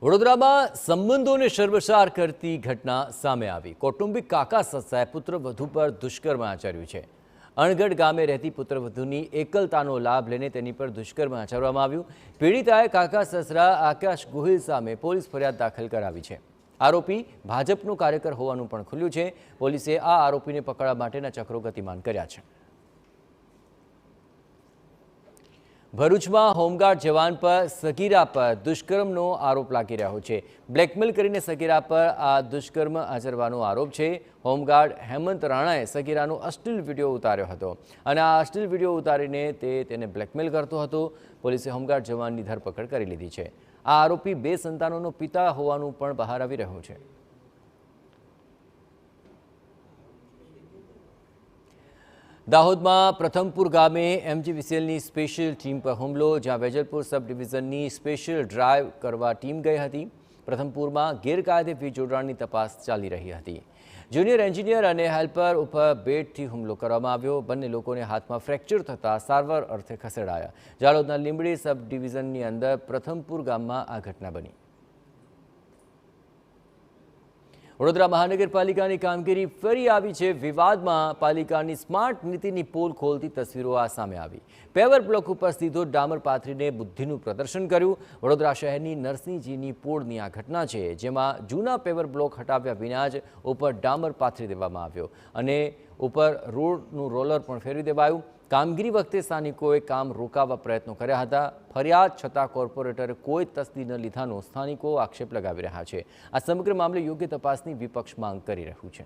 વડોદરામાં સંબંધોને શર્મસાર કરતી ઘટના સામે આવી। કૌટુંબિક કાકા સસાએ પુત્રવધુ પર દુષ્કર્મ આચર્યું છે। અણગઢ ગામે રહેતી પુત્રવધુની એકલતાનો લાભ લઈને તેની પર દુષ્કર્મ આચરવામાં આવ્યું। પીડિતાએ કાકા સસરા આકાશ ગોહિલ સામે પોલીસ ફરિયાદ દાખલ કરાવી છે। આરોપી ભાજપનો કાર્યકર હોવાનું પણ ખુલ્યું છે। પોલીસે આ આરોપીને પકડવા માટેના ચક્રો ગતિમાન કર્યા છે। ભરૂચમાં હોમગાર્ડ જવાન પર સગીરા પર દુષ્કર્મનો આરોપ લાગી રહ્યો છે। બ્લેકમેલ કરીને સગીરા પર આ દુષ્કર્મ આચરવાનો આરોપ છે। હોમગાર્ડ હેમંત રાણાએ સગીરાનો અશ્લીલ વિડીયો ઉતાર્યો હતો અને આ અશ્લીલ વિડીયો ઉતારીને તેને બ્લેકમેલ કરતો હતો। પોલીસે હોમગાર્ડ જવાનની ધરપકડ કરી લીધી છે। આ આરોપી 2 સંતાનોનો પિતા હોવાનું પણ બહાર આવી રહ્યું છે। દાહોદમાં પ્રથમપુર ગામે એમજીવીસીએલની સ્પેશિયલ ટીમ પર હુમલો, જ્યાં વેજલપુર સબ ડિવિઝનની સ્પેશિયલ ડ્રાઈવ કરવા ટીમ ગઈ હતી। પ્રથમપુરમાં ગેરકાયદે વીજ જોડાણની તપાસ ચાલી રહી હતી। જુનિયર એન્જિનિયર અને હેલ્પર ઉપર બેટથી હુમલો કરવામાં આવ્યો। બંને લોકોને હાથમાં ફ્રેક્ચર થતાં સારવાર અર્થે ખસેડાયા। જાલોદના લીંબડી સબ ડિવિઝનની અંદર પ્રથમપુર ગામમાં આ ઘટના બની। વડોદરા મહાનગરપાલિકાની કામગીરી ફરી આવી છે। વિવાદમાં પાલિકાની સ્માર્ટ નીતિની પોલ ખોલતી તસવીરો આ સામે આવી। પેવર બ્લોક ઉપર સીધો ડામર પાથરીને બુદ્ધિનું પ્રદર્શન કર્યું। વડોદરા શહેરની નરસિંહજીની પોળની આ ઘટના છે, જેમાં જૂના પેવર બ્લોક હટાવ્યા વિના જ ઉપર ડામર પાથરી દેવામાં આવ્યો અને ઉપર રોડનું રોલર પણ ફેરવી દેવાયું। કામગીરી વખતે સ્થાનિકોએ કામ રોકાવવા પ્રયત્નો કર્યા હતા। ફરિયાદ છતાં કોર્પોરેટરે કોઈ તસ્દી ન લીધાનો સ્થાનિકો આક્ષેપ લગાવી રહ્યા છે। આ સમગ્ર મામલે યોગ્ય તપાસની વિપક્ષ માંગ કરી રહ્યું છે।